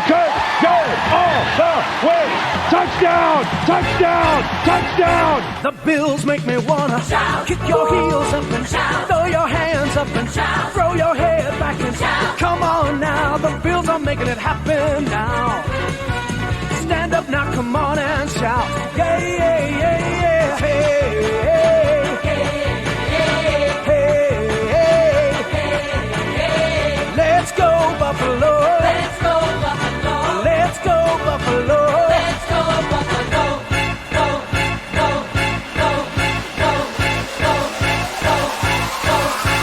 could go all the way. Touchdown, touchdown, touchdown. The Bills make me wanna shout. Kick your heels up and shout. Throw your hands up and shout. Throw your head back and shout. Come on now, the Bills are making it happen now. Stand up now, come on and shout. Yeah, yeah, yeah, yeah. Hey, hey, hey, hey, hey. Let's go Buffalo. Let's go Buffalo. Let's go Buffalo. Let's go Buffalo. Go, go, go, go, go, go, go, go, go, go, go,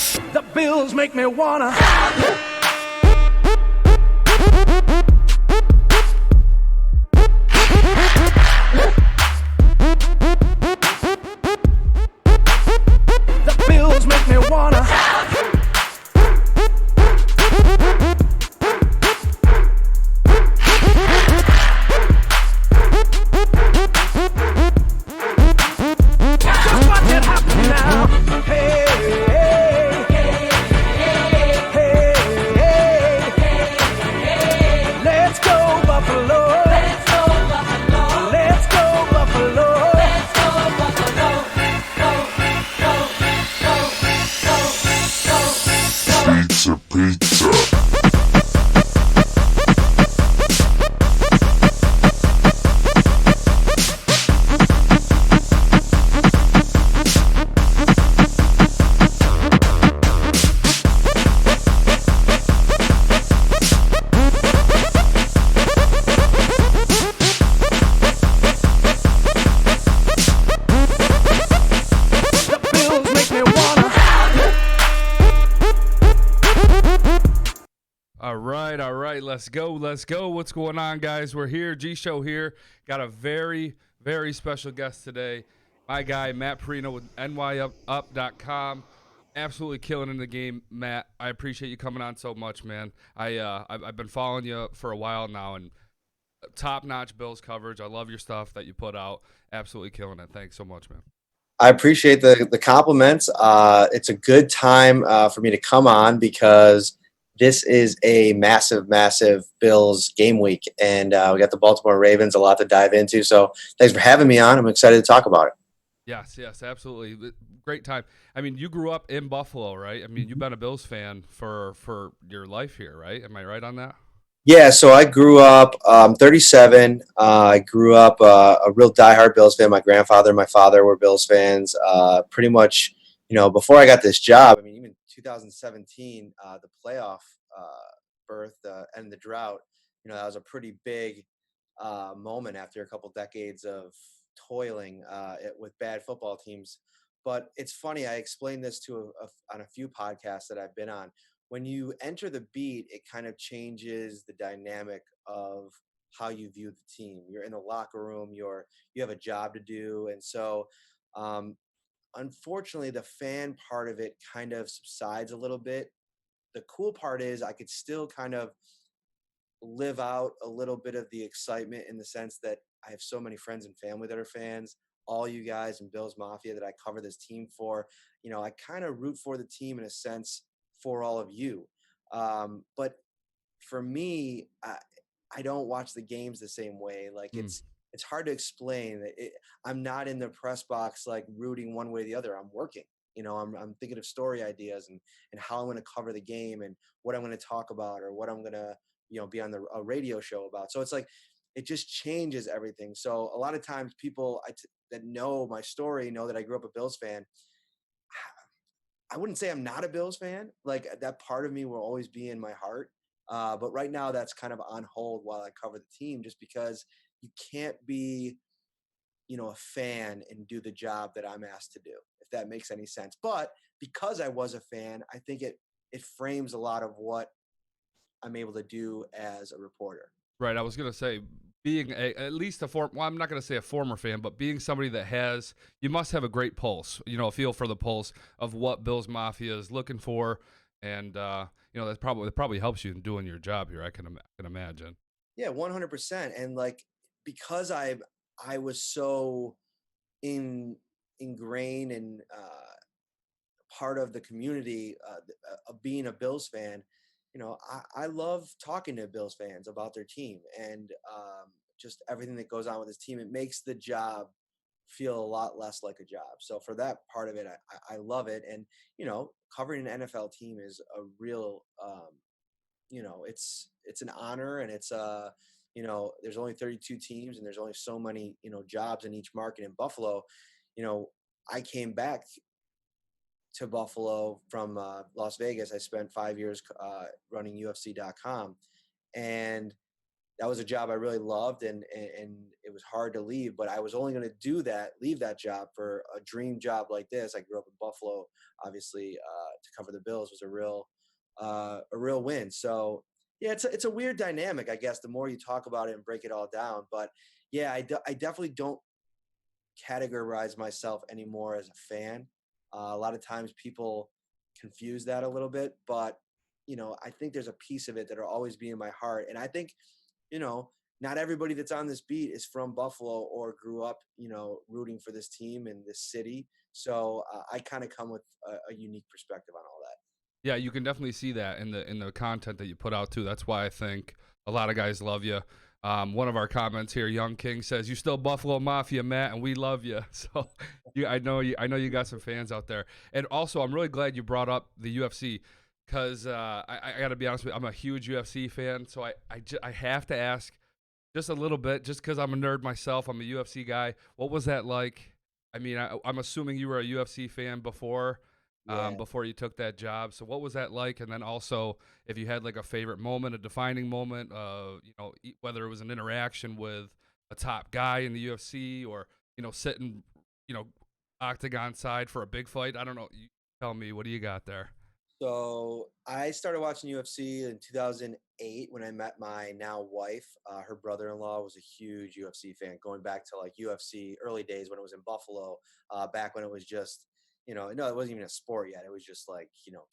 go. The Bills make me wanna. The Bills make me wanna. Just watch it happen now. Hey, hey, hey, hey. Let's go Buffalo. Let's go Buffalo. Let's go Buffalo. Let's go Buffalo. Go, go, go, go, go, go. Pizza. The Bills make me wanna. All right, let's go. What's going on, guys? We're here, G-Show here. Got a very, very special guest today. My guy, Matt Parrino with nyup.com. Absolutely killing in the game, Matt. I appreciate you coming on so much, man. I've been following you for a while now, and top-notch Bills coverage. I love your stuff that you put out. Absolutely killing it. Thanks so much, man. I appreciate the compliments. It's a good time for me to come on because this is a massive, massive Bills game week, and we got the Baltimore Ravens, a lot to dive into. So thanks for having me on. I'm excited to talk about it. Yes, absolutely. Great time. I mean, you grew up in Buffalo, right? I mean, you've been a Bills fan for your life here, right? Am I right on that? Yeah, so I grew up 37. I grew up a real diehard Bills fan. My grandfather and my father were Bills fans. Pretty much, before I got this job, I mean, even 2017, the playoff berth and the drought, that was a pretty big moment after a couple decades of toiling with bad football teams. But it's funny, I explained this on a few podcasts that I've been on. When you enter the beat, it kind of changes the dynamic of how you view the team. You're in the locker room, you have a job to do. And so, unfortunately, the fan part of it kind of subsides a little bit. The cool part is I could still kind of live out a little bit of the excitement in the sense that I have so many friends and family that are fans. All you guys in Bills Mafia that I cover this team for, I kind of root for the team in a sense for all of you. But for me, I don't watch the games the same way. Like it's hard to explain. I'm not in the press box like rooting one way or the other. I'm working. I'm thinking of story ideas and how I'm going to cover the game and what I'm going to talk about or what I'm going to be on a radio show about. So it's like it just changes everything. So a lot of times people that know my story know that I grew up a Bills fan. I wouldn't say I'm not a Bills fan. Like that part of me will always be in my heart. But right now that's kind of on hold while I cover the team, just because you can't be, a fan and do the job that I'm asked to do, if that makes any sense. But because I was a fan, I think it frames a lot of what I'm able to do as a reporter. Right. I was going to say, being at least I'm not going to say a former fan, but being somebody that you must have a great pulse, a feel for the pulse of what Bills Mafia is looking for. And, that probably helps you in doing your job here. I can imagine. Yeah, 100%. And like, because I was so ingrained and part of the community of being a Bills fan, I love talking to Bills fans about their team and just everything that goes on with this team. It makes the job feel a lot less like a job. So for that part of it, I love it. And, covering an NFL team is a real, it's an honor, and it's there's only 32 teams and there's only so many, jobs in each market. In Buffalo, you know, I came back to Buffalo from Las Vegas. I spent 5 years running UFC.com, and that was a job I really loved, and it was hard to leave. But I was only going to leave that job for a dream job like this. I grew up in Buffalo, obviously, to cover the Bills was a real win. So yeah, it's a weird dynamic, I guess. The more you talk about it and break it all down, but yeah, I definitely don't categorize myself anymore as a fan. A lot of times people confuse that a little bit, but I think there's a piece of it that'll always be in my heart. And I think, you know, not everybody that's on this beat is from Buffalo or grew up, rooting for this team in this city. So I kind of come with a unique perspective on all that. Yeah, you can definitely see that in the content that you put out too. That's why I think a lot of guys love you. One of our comments here, Young King says, "You still Buffalo Mafia, Matt, and we love you." So, I know you got some fans out there. And also, I'm really glad you brought up the UFC because I got to be honest with you, I'm a huge UFC fan. So I have to ask just a little bit, just because I'm a nerd myself. I'm a UFC guy. What was that like? I mean, I'm assuming you were a UFC fan Yeah. before you took that job. So what was that like? And then also, if you had like a favorite moment, a defining moment, whether it was an interaction with a top guy in the UFC or, sitting, you know, octagon side for a big fight. I don't know. You tell me, what do you got there? So I started watching UFC in 2008 when I met my now wife. Her brother-in-law was a huge UFC fan, going back to like UFC early days when it was in Buffalo, back when it was just, no, it wasn't even a sport yet. It was just like,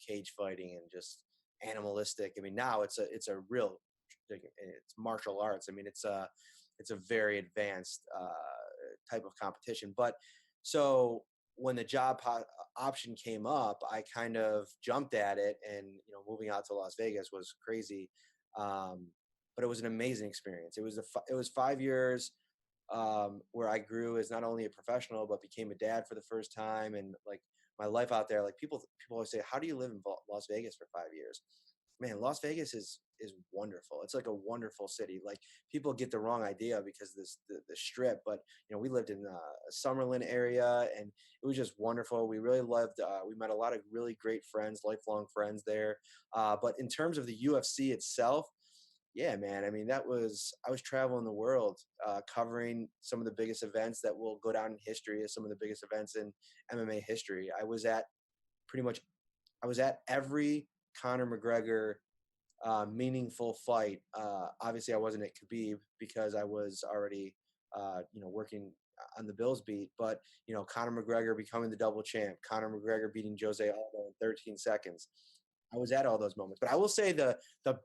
cage fighting and just animalistic. I mean, now it's a real, like, it's martial arts. I mean, it's a very advanced type of competition. But so when the option came up, I kind of jumped at it, and moving out to Las Vegas was crazy, but it was an amazing experience. It was 5 years where I grew as not only a professional but became a dad for the first time, and like my life out there. Like people always say, "How do you live in Las Vegas for 5 years?" Man, Las Vegas is wonderful. It's like a wonderful city. Like people get the wrong idea because the strip, but we lived in a Summerlin area, and it was just wonderful. We really loved. We met a lot of really great friends, lifelong friends there. But in terms of the UFC itself, yeah, man. I mean, I was traveling the world, covering some of the biggest events that will go down in history as some of the biggest events in MMA history. Pretty much, I was at every Conor McGregor meaningful fight. Obviously, I wasn't at Khabib because I was already, working on the Bills beat. But Conor McGregor becoming the double champ, Conor McGregor beating Jose Aldo in 13 seconds. I was at all those moments. But I will say the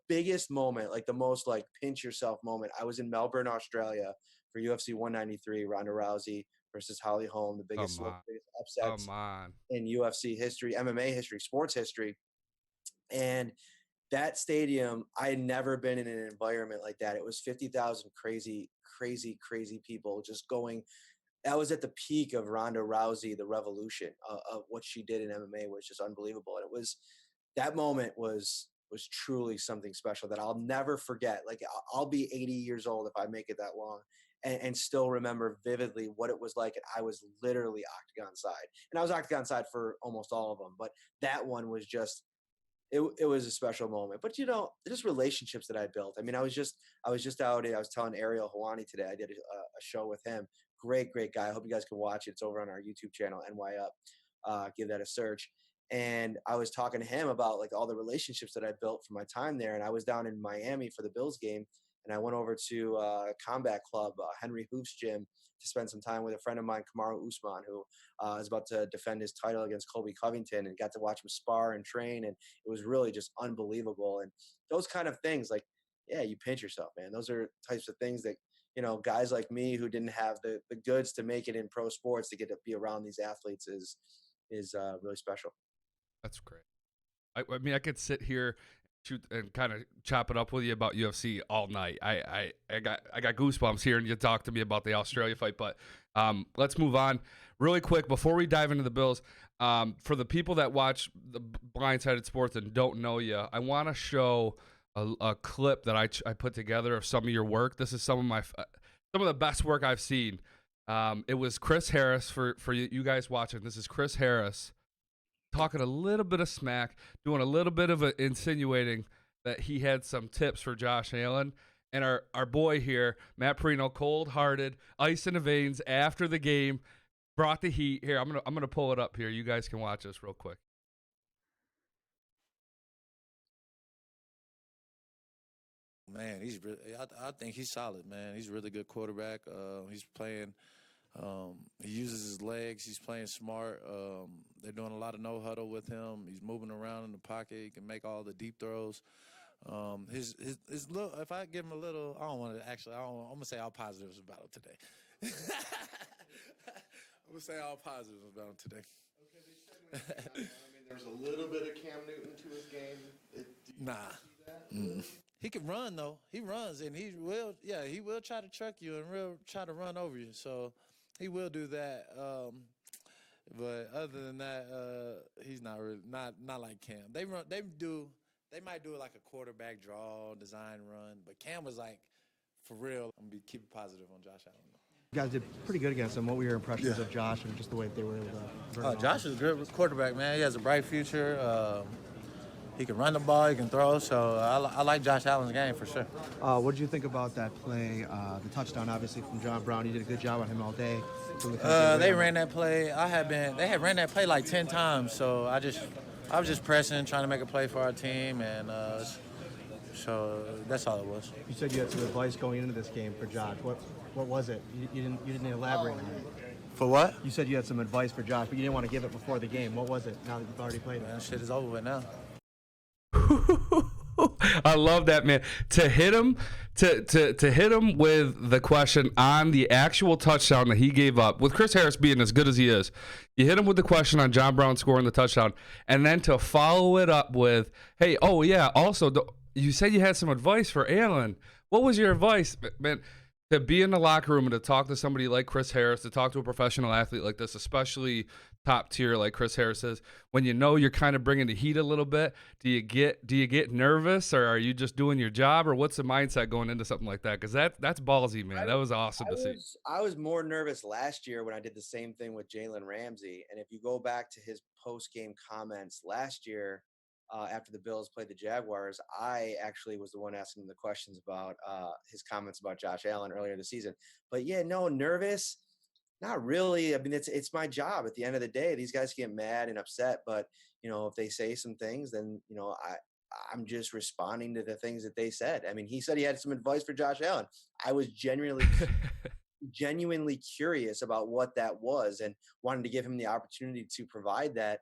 biggest moment, like the most like pinch yourself moment, I was in Melbourne, Australia for UFC 193, Ronda Rousey versus Holly Holm, the Come biggest, one of on. the biggest Come upsets on. in UFC history, MMA history, sports history. And that stadium, I had never been in an environment like that. It was 50,000 crazy, crazy, crazy people just going. That was at the peak of Ronda Rousey, the revolution of what she did in MMA was just unbelievable. And that moment was truly something special that I'll never forget. Like I'll be 80 years old if I make it that long, and still remember vividly what it was like. And I was literally octagon side, and I was octagon side for almost all of them. But that one was just it was a special moment. But just relationships that I built. I mean, I was just out. I was telling Ariel Hawani today. I did a show with him. Great guy. I hope you guys can watch it. It's over on our YouTube channel, NY Up. Give that a search. And I was talking to him about like all the relationships that I built from my time there. And I was down in Miami for the Bills game, and I went over to Combat Club, Henry Hoof's gym, to spend some time with a friend of mine, Kamaru Usman, who is about to defend his title against Colby Covington, and got to watch him spar and train. And it was really just unbelievable. And those kind of things, like, yeah, you pinch yourself, man. Those are types of things that, guys like me who didn't have the goods to make it in pro sports to get to be around these athletes is really special. That's great. I mean, I could sit here shoot and kind of chop it up with you about UFC all night. I got goosebumps hearing you talk to me about the Australia fight. But let's move on really quick before we dive into the Bills. For the people that watch the Blindsided Sports and don't know you, I want to show a clip that I put together of some of your work. This is some of the best work I've seen. It was Chris Harris for you guys watching. This is Chris Harris talking a little bit of smack, doing a little bit of insinuating that he had some tips for Josh Allen. And our boy here, Matt Parrino, cold-hearted, ice in the veins after the game, brought the heat. Here, I'm gonna pull it up here. You guys can watch this real quick. Man, I think he's solid, man. He's a really good quarterback. He's playing. He uses his legs. He's playing smart. They're doing a lot of no huddle with him. He's moving around in the pocket. He can make all the deep throws. His little. If I give him a little, I don't want to actually. I'm gonna say all positives about him today. I'm gonna say all positives about him today. Okay, they said I mean, there's a little bit of Cam Newton to his game. Do you see that? He can run though. He runs and he will. Yeah, he will try to truck you and will try to run over you. So he will do that. But other than that, he's not really not like Cam. They might do like a quarterback draw design run, but Cam was like for real. I'm gonna keep it positive on Josh Allen. You guys did pretty good against him. What were your impressions of Josh and just the way that they were able to turn it Josh is a good quarterback, man. He has a bright future. He can run the ball, he can throw. So I like Josh Allen's game for sure. What did you think about that play, the touchdown, obviously, from John Brown? You did a good job on him all day. They ran that play. They had ran that play like 10 times. So I was just pressing, trying to make a play for our team, and so that's all it was. You said you had some advice going into this game for Josh. What was it? You didn't elaborate on it. For what? You said you had some advice for Josh, but you didn't want to give it before the game. What was it? Now that you've already played it. Man, shit is over with now. I love that, man. To hit him with the question on the actual touchdown that he gave up, with Chris Harris being as good as he is, you hit him with the question on John Brown scoring the touchdown, and then to follow it up with, hey, oh yeah, also you said you had some advice for Allen. What was your advice, man? To be in the locker room and to talk to somebody like Chris Harris, to talk to a professional athlete like this, especially top tier like Chris Harris is, when you know you're kind of bringing the heat a little bit, do you get nervous, or are you just doing your job, or what's the mindset going into something like that? Because that's ballsy, man. That was awesome to see. I was more nervous last year when I did the same thing with Jalen Ramsey, and if you go back to his post-game comments last year, after the Bills played the Jaguars, I actually was the one asking him the questions about his comments about Josh Allen earlier this season. But yeah, no, nervous, not really. I mean, it's my job. At the end of the day, these guys get mad and upset, but if they say some things, then I'm just responding to the things that they said. I mean, he said he had some advice for Josh Allen. I was genuinely curious about what that was and wanted to give him the opportunity to provide that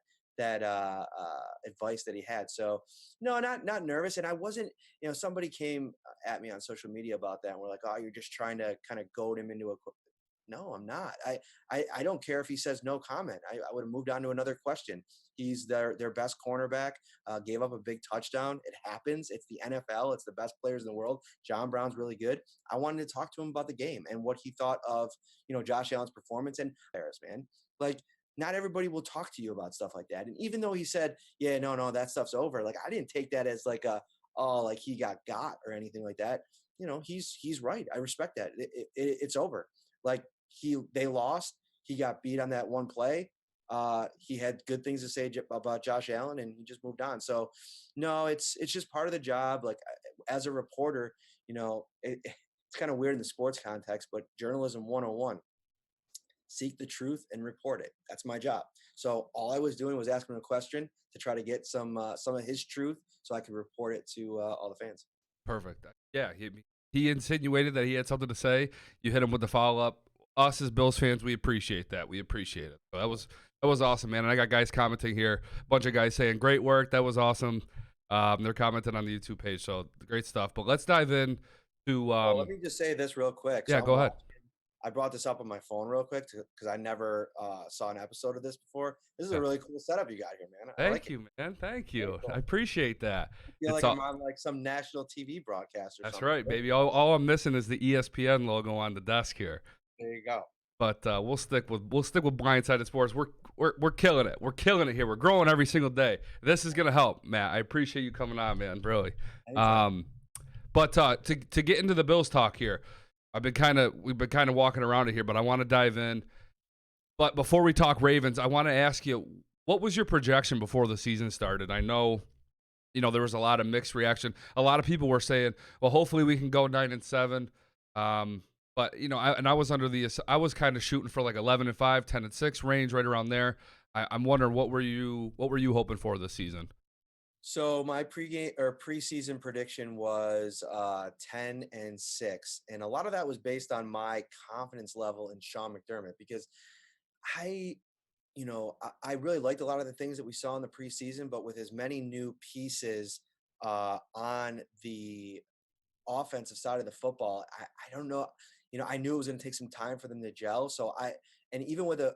advice that he had. So no, not nervous. And I wasn't, somebody came at me on social media about that and we're like, oh, you're just trying to kind of goad him into no, I'm not. I don't care if he says no comment. I would have moved on to another question. He's their best cornerback, gave up a big touchdown. It happens. It's the NFL. It's the best players in the world. John Brown's really good. I wanted to talk to him about the game and what he thought of, Josh Allen's performance and Harris, man. Like, not everybody will talk to you about stuff like that. And even though he said, yeah, no, that stuff's over. Like, I didn't take that as like like he got or anything like that. He's right. I respect that. It's over. Like they lost. He got beat on that one play. He had good things to say about Josh Allen and he just moved on. So no, it's just part of the job. Like as a reporter, it's kind of weird in the sports context, but journalism 101. Seek the truth and report it. That's my job. So all I was doing was asking him a question to try to get some of his truth so I could report it to all the fans. Perfect. Yeah, he insinuated that he had something to say. You hit him with the follow-up. Us as Bills fans, we appreciate that. We appreciate it. So that was awesome, man. And I got guys commenting here. A bunch of guys saying, great work. That was awesome. They're commenting on the YouTube page. So great stuff. But let's dive in to let me just say this real quick. Yeah, so go ahead. I brought this up on my phone real quick because I never saw an episode of this before. This is a really cool setup you got here, man. Thank you, man. Thank you. Cool. I appreciate that. I feel like I'm on like some national TV broadcast or That's something. right, baby. All I'm missing is the ESPN logo on the desk here. There you go. But we'll stick with Blindsided Sports. We're killing it. We're killing it here. We're growing every single day. This is gonna help, Matt. I appreciate you coming on, man. Really. But to get into the Bills talk here, we've been kind of walking around it here, but I want to dive in. But before we talk Ravens, I want to ask you, what was your projection before the season started? I know, there was a lot of mixed reaction. A lot of people were saying, well, hopefully we can go 9-7. But I was kind of shooting for like 11-5, 10-6 range, right around there. I'm wondering, what were you hoping for this season? So my preseason prediction was 10-6, and a lot of that was based on my confidence level in Sean McDermott, because I really liked a lot of the things that we saw in the preseason, but with as many new pieces on the offensive side of the football, I don't know. I knew it was going to take some time for them to gel. And even with a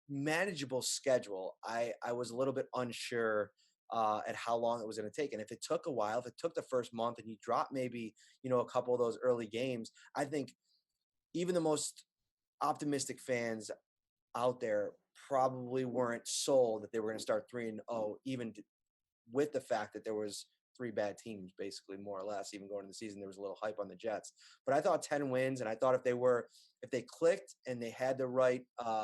manageable schedule, I was a little bit unsure at how long it was going to take. And if it took a while, if it took the first month and you drop maybe, a couple of those early games, I think even the most optimistic fans out there probably weren't sold that they were going to start 3-0, even with the fact that there was 3 bad teams, basically, more or less. Even going into the season, there was a little hype on the Jets. But I thought 10 wins, and I thought if they clicked and they had the right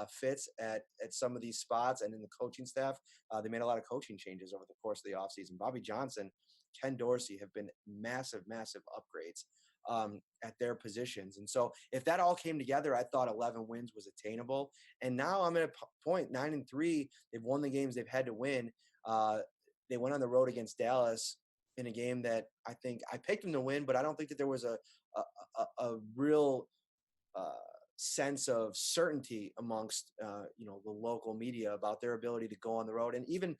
fits at some of these spots and in the coaching staff, they made a lot of coaching changes over the course of the offseason. Bobby Johnson, Ken Dorsey have been massive, massive upgrades at their positions. And so if that all came together, I thought 11 wins was attainable. And now I'm at a point, 9-3. They've won the games they've had to win. They went on the road against Dallas in a game that I think I picked them to win, but I don't think that there was a real sense of certainty amongst the local media about their ability to go on the road. And even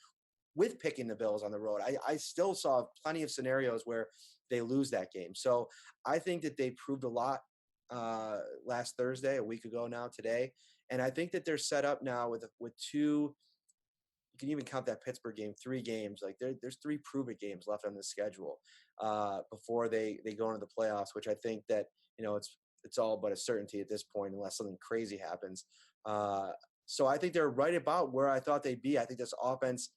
with picking the Bills on the road, I still saw plenty of scenarios where they lose that game. So I think that they proved a lot last Thursday, a week ago now today. And I think that they're set up now with 2, you can even count that Pittsburgh game, 3 games. Like there's 3 prove-it games left on the schedule before they go into the playoffs, which I think that, it's all but a certainty at this point unless something crazy happens. So I think they're right about where I thought they'd be. I think this offense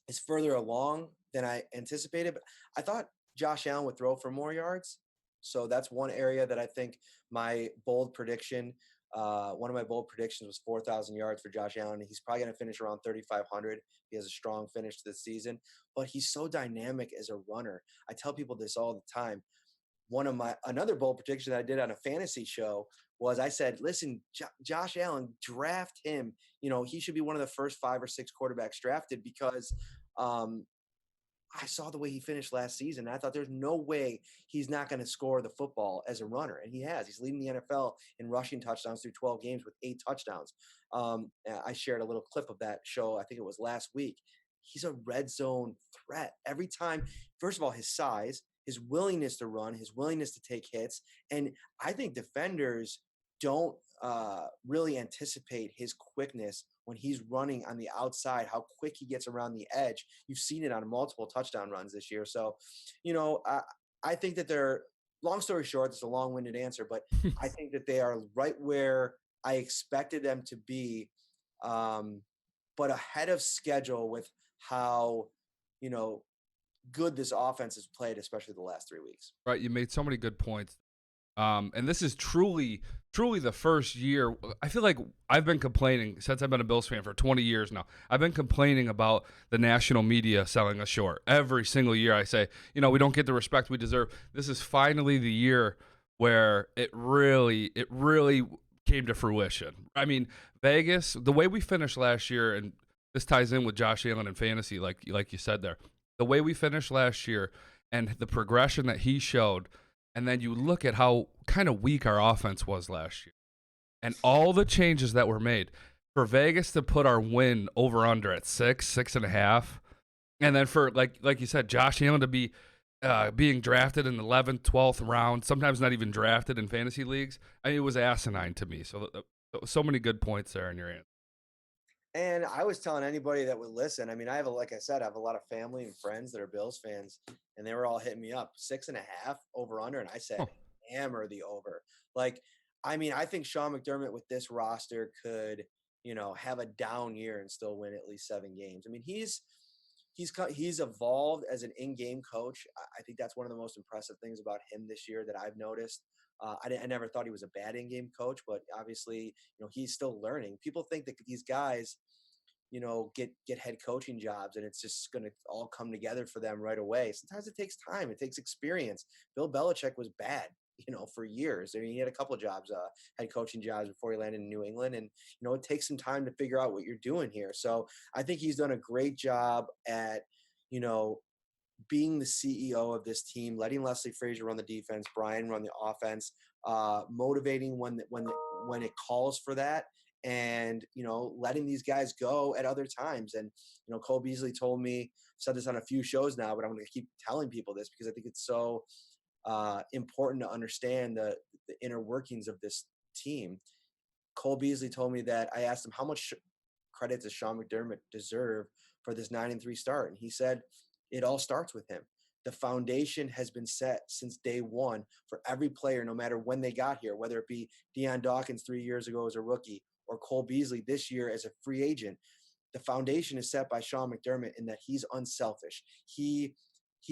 is further along than I anticipated, but I thought Josh Allen would throw for more yards. So that's one area that I think my bold prediction, one of my bold predictions was 4,000 yards for Josh Allen. He's probably going to finish around 3,500. He has a strong finish to the season, but he's so dynamic as a runner. I tell people this all the time. Another bold prediction that I did on a fantasy show was I said, listen, Josh Allen, draft him. He should be one of the first 5 or 6 quarterbacks drafted because I saw the way he finished last season. And I thought there's no way he's not going to score the football as a runner. And he has. He's leading the NFL in rushing touchdowns through 12 games with 8 touchdowns. I shared a little clip of that show. I think it was last week. He's a red zone threat every time. First of all, his size, his willingness to run, his willingness to take hits. And I think defenders don't really anticipate his quickness when he's running on the outside, how quick he gets around the edge. You've seen it on multiple touchdown runs this year. So, I think that they're, long story short, it's a long-winded answer, but I think that they are right where I expected them to be, but ahead of schedule with how, good this offense has played, especially the last 3 weeks. Right. You made so many good points. And this is truly the first year. I feel like I've been complaining since I've been a Bills fan for 20 years now. I've been complaining about the national media selling us short. Every single year I say, we don't get the respect we deserve. This is finally the year where it really came to fruition. I mean, Vegas, the way we finished last year, and this ties in with Josh Allen and fantasy, like you said there, the way we finished last year and the progression that he showed. And then you look at how kind of weak our offense was last year and all the changes that were made for Vegas to put our win over under at 6.5. And then for, like you said, Josh Allen to be being drafted in the 11th, 12th round, sometimes not even drafted in fantasy leagues. I mean, it was asinine to me. So many good points there in your answer. And I was telling anybody that would listen, I mean, like I said, I have a lot of family and friends that are Bills fans, and they were all hitting me up 6.5 over under. And I said, hammer the over. Like, I mean, I think Sean McDermott with this roster could, have a down year and still win at least 7 games. I mean, he's evolved as an in-game coach. I think that's one of the most impressive things about him this year that I've noticed. I never thought he was a bad in-game coach, but obviously, he's still learning. People think that these guys, get head coaching jobs and it's just going to all come together for them right away. Sometimes it takes time. It takes experience. Bill Belichick was bad, for years. I mean, he had a couple of jobs, head coaching jobs before he landed in New England. And, it takes some time to figure out what you're doing here. So I think he's done a great job at, being the CEO of this team, letting Leslie Frazier run the defense, Brian run the offense, motivating when it calls for that, and letting these guys go at other times. And Cole Beasley told me, said this on a few shows now, but I'm going to keep telling people this because I think it's so important to understand the inner workings of this team. Cole Beasley told me that I asked him how much credit does Sean McDermott deserve for this 9-3 start, and he said it all starts with him. The foundation has been set since day one for every player, no matter when they got here, whether it be Deion Dawkins 3 years ago as a rookie or Cole Beasley this year as a free agent. The foundation is set by Sean McDermott in that he's unselfish. He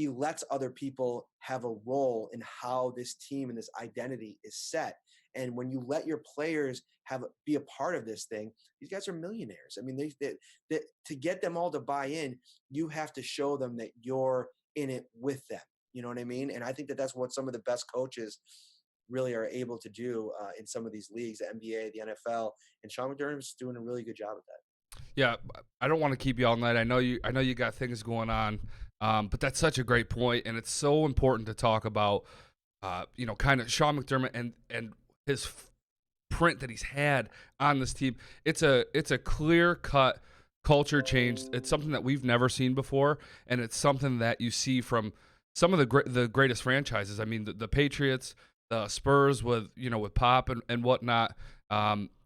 lets other people have a role in how this team and this identity is set. And when you let your players be a part of this thing, these guys are millionaires. I mean, they to get them all to buy in, you have to show them that you're in it with them. You know what I mean? And I think that that's what some of the best coaches really are able to do in some of these leagues, the NBA, the NFL, and Sean McDermott's doing a really good job at that. Yeah, I don't want to keep you all night. I know you got things going on, but that's such a great point, and it's so important to talk about. Kind of Sean McDermott and his print that he's had on this team. It's a clear cut culture change. It's something that we've never seen before, and it's something that you see from some of the greatest franchises. I mean, the Patriots, the Spurs with Pop and whatnot.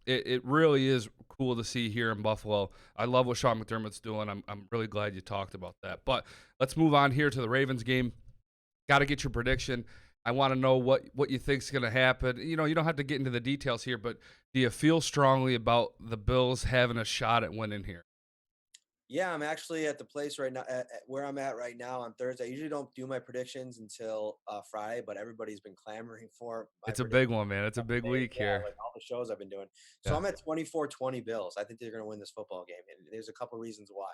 It really is cool to see here in Buffalo. I love what Sean McDermott's doing. I'm really glad you talked about that. But let's move on here to the Ravens game. Got to get your prediction. I want to know what you think's going to happen. You don't have to get into the details here, but do you feel strongly about the Bills having a shot at winning here? Yeah, I'm actually at the place right now, at where I'm at right now on Thursday. I usually don't do my predictions until Friday, but everybody's been clamoring for it's a big one, man. It's a big week here. Like all the shows I've been doing. So I'm at 24-20 Bills. I think they're going to win this football game, and there's a couple reasons why.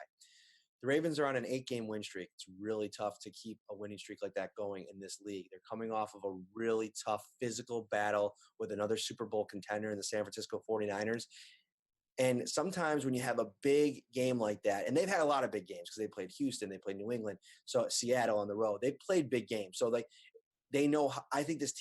The Ravens are on an 8-game win streak. It's really tough to keep a winning streak like that going in this league. They're coming off of a really tough physical battle with another Super Bowl contender in the San Francisco 49ers. And sometimes when you have a big game like that, and they've had a lot of big games because they played Houston, they played New England, so Seattle on the road. They played big games. So they know I think this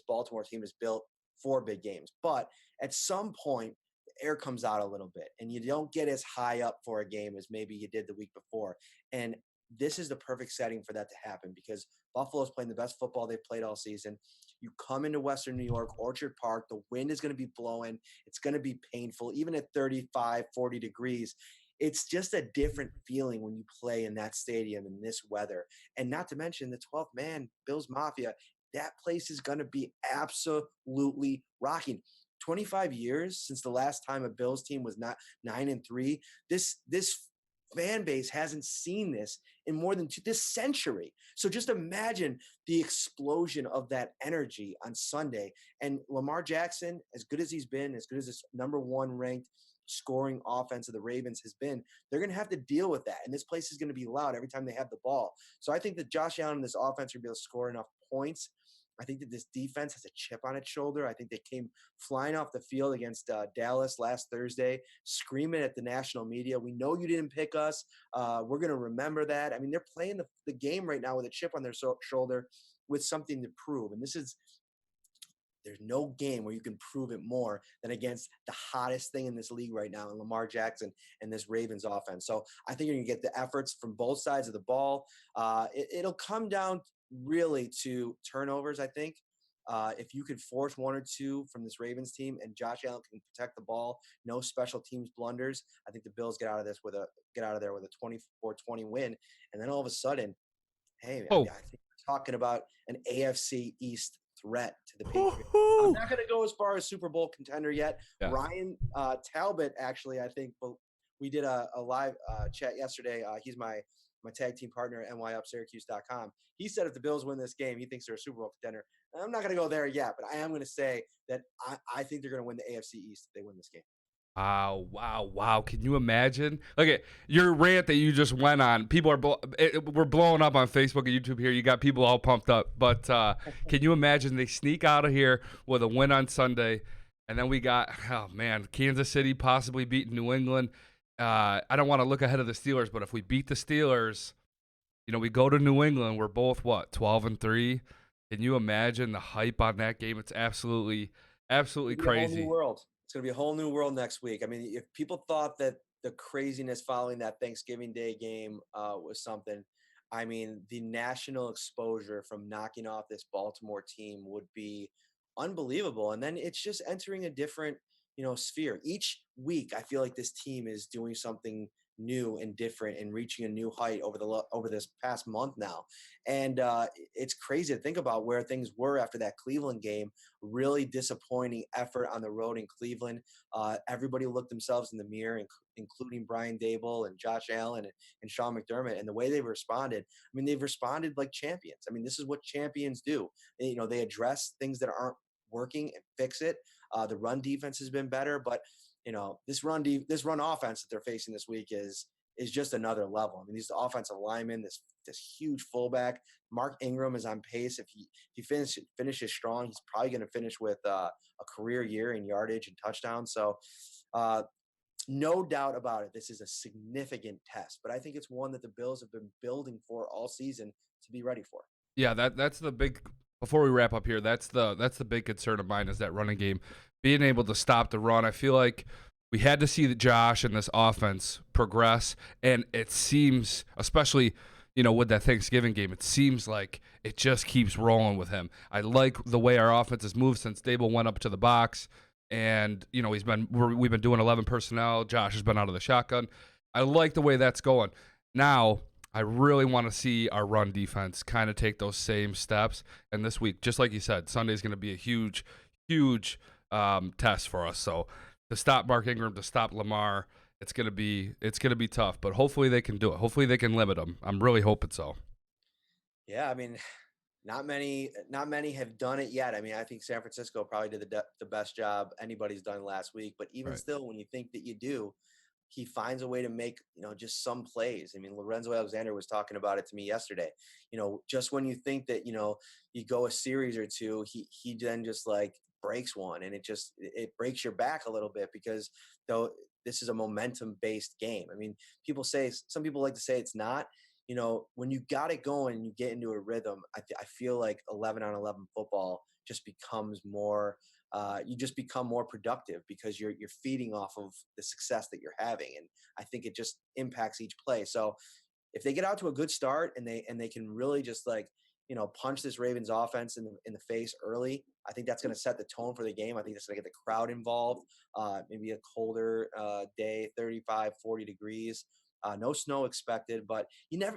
Baltimore team is built for big games. But at some point, the air comes out a little bit, and you don't get as high up for a game as maybe you did the week before. And this is the perfect setting for that to happen because Buffalo's playing the best football they've played all season. You come into Western New York, Orchard Park, the wind is going to be blowing. It's going to be painful, even at 35, 40 degrees. It's just a different feeling when you play in that stadium in this weather. And not to mention the 12th man, Bills Mafia, that place is going to be absolutely rocking. 25 years since the last time a Bills team was not 9-3. This fan base hasn't seen this in more than this century. So just imagine the explosion of that energy on Sunday. And Lamar Jackson, as good as he's been, as good as this number one ranked scoring offense of the Ravens has been, they're going to have to deal with that. And this place is going to be loud every time they have the ball. So I think that Josh Allen and this offense are going to be able to score enough points. I think that this defense has a chip on its shoulder. I think they came flying off the field against Dallas last Thursday, screaming at the national media, "We know you didn't pick us. We're going to remember that." I mean, they're playing the game right now with a chip on their shoulder with something to prove. And this is there's no game where you can prove it more than against the hottest thing in this league right now, in Lamar Jackson and this Ravens offense. So I think you're going to get the efforts from both sides of the ball. It'll come down really to turnovers, I think. If you could force one or two from this Ravens team and Josh Allen can protect the ball, no special teams blunders, I think the Bills get out of there with a 24-20 win. And then all of a sudden, hey, I think we're talking about an AFC East threat to the Patriots. I'm not going to go as far as Super Bowl contender yet. Yeah. Ryan Talbot, actually, I think we did a live chat yesterday. He's my tag team partner at nyupsyracuse.com. He said if the Bills win this game, he thinks they're a Super Bowl contender. I'm not going to go there yet, but I am going to say that I think they're going to win the AFC East if they win this game. Wow. Can you imagine? Look, your rant that you just went on, people we're blowing up on Facebook and YouTube here. You got people all pumped up. But can you imagine they sneak out of here with a win on Sunday, and then we got, Kansas City possibly beating New England. I don't want to look ahead of the Steelers, but if we beat the Steelers, we go to New England. We're both, 12-3? Can you imagine the hype on that game? It's absolutely crazy. A whole new world. It's going to be a whole new world next week. I mean, if people thought that the craziness following that Thanksgiving Day game was something, I mean, the national exposure from knocking off this Baltimore team would be unbelievable. And then it's just entering a different, sphere. Each week, I feel like this team is doing something new and different and reaching a new height over this past month now. And it's crazy to think about where things were after that Cleveland game. Really disappointing effort on the road in Cleveland. Everybody looked themselves in the mirror, including Brian Dable and Josh Allen and Sean McDermott, and the way they've responded. I mean, they've responded like champions. I mean, this is what champions do. They address things that aren't working and fix it. The run defense has been better, but this run offense that they're facing this week is just another level. I mean, these offensive linemen, this huge fullback, Mark Ingram is on pace. If he finishes strong, he's probably going to finish with a career year in yardage and touchdowns. So no doubt about it, this is a significant test, but I think it's one that the Bills have been building for all season to be ready for. Yeah, that's the big. Before we wrap up here, that's the big concern of mine is that running game, being able to stop the run. I feel like we had to see Josh and this offense progress, and it seems, especially with that Thanksgiving game, it seems like it just keeps rolling with him. I like the way our offense has moved since Dable went up to the box, and we've been doing 11 personnel. Josh has been out of the shotgun. I like the way that's going. Now, I really want to see our run defense kind of take those same steps. And this week, just like you said, Sunday's going to be a huge test for us. So to stop Mark Ingram, to stop Lamar, it's going to be tough. But hopefully they can do it. Hopefully they can limit them. I'm really hoping so. Yeah, I mean, not many have done it yet. I mean, I think San Francisco probably did the best job anybody's done last week. But even still, when you think that you do, he finds a way to make, just some plays. I mean, Lorenzo Alexander was talking about it to me yesterday. Just when you think that, you go a series or two, he then just like breaks one, and it breaks your back a little bit because though this is a momentum-based game. I mean, some people like to say it's not. When you got it going and you get into a rhythm, I feel like 11-on-11 football just becomes more you just become more productive because you're feeding off of the success that you're having. And I think it just impacts each play. So if they get out to a good start and they can really just punch this Ravens offense in the face early, I think that's going to set the tone for the game. I think that's going to get the crowd involved. Maybe a colder day, 35, 40 degrees. No snow expected, but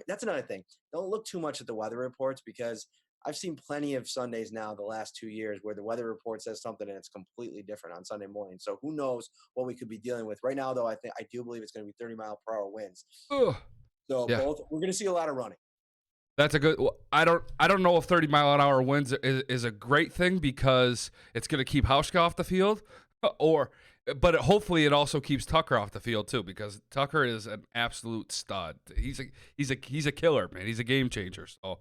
that's another thing. Don't look too much at the weather reports because I've seen plenty of Sundays now the last 2 years where the weather report says something and it's completely different on Sunday morning. So who knows what we could be dealing with right now, though. I do believe it's going to be 30-mile-per-hour winds. Ugh. So yeah. We're going to see a lot of running. That's a good. I don't know if 30-mile-an-hour winds is a great thing because it's going to keep Hauschka off the field, but hopefully it also keeps Tucker off the field too because Tucker is an absolute stud. He's a killer, man. He's a game changer. So.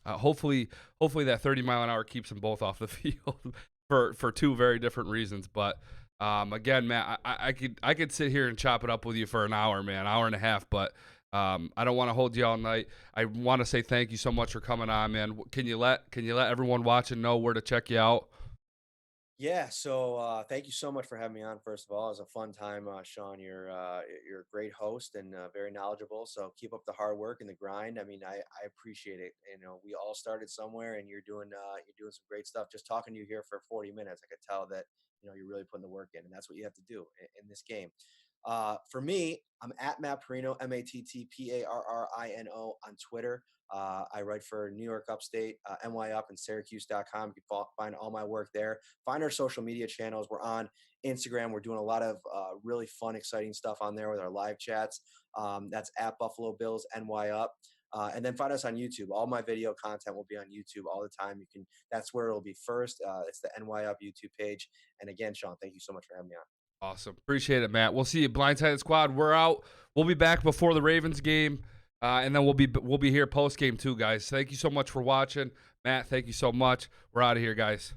Hopefully that 30-mile-an-hour keeps them both off the field for two very different reasons. But again, Matt, I could sit here and chop it up with you for an hour, man, hour and a half. But I don't want to hold you all night. I want to say thank you so much for coming on, man. Can you let everyone watching know where to check you out? Yeah, so thank you so much for having me on. First of all, it was a fun time, Sean. You're a great host and very knowledgeable. So keep up the hard work and the grind. I mean, I appreciate it. You know, we all started somewhere, and you're doing some great stuff. Just talking to you here for 40 minutes, I could tell that you're really putting the work in, and that's what you have to do in this game. For me, I'm at Matt Parrino, MattParrino on Twitter. I write for New York Upstate, NY Up, and Syracuse.com. You can find all my work there. Find our social media channels. We're on Instagram. We're doing a lot of really fun, exciting stuff on there with our live chats. That's at Buffalo Bills NY Up. And then find us on YouTube. All my video content will be on YouTube all the time. That's where it'll be first. It's the NY Up YouTube page. And again, Sean, thank you so much for having me on. Awesome. Appreciate it, Matt. We'll see you. Blindsided Squad, we're out. We'll be back before the Ravens game. And then we'll be here post game too, guys. Thank you so much for watching. Matt, thank you so much. We're out of here, guys.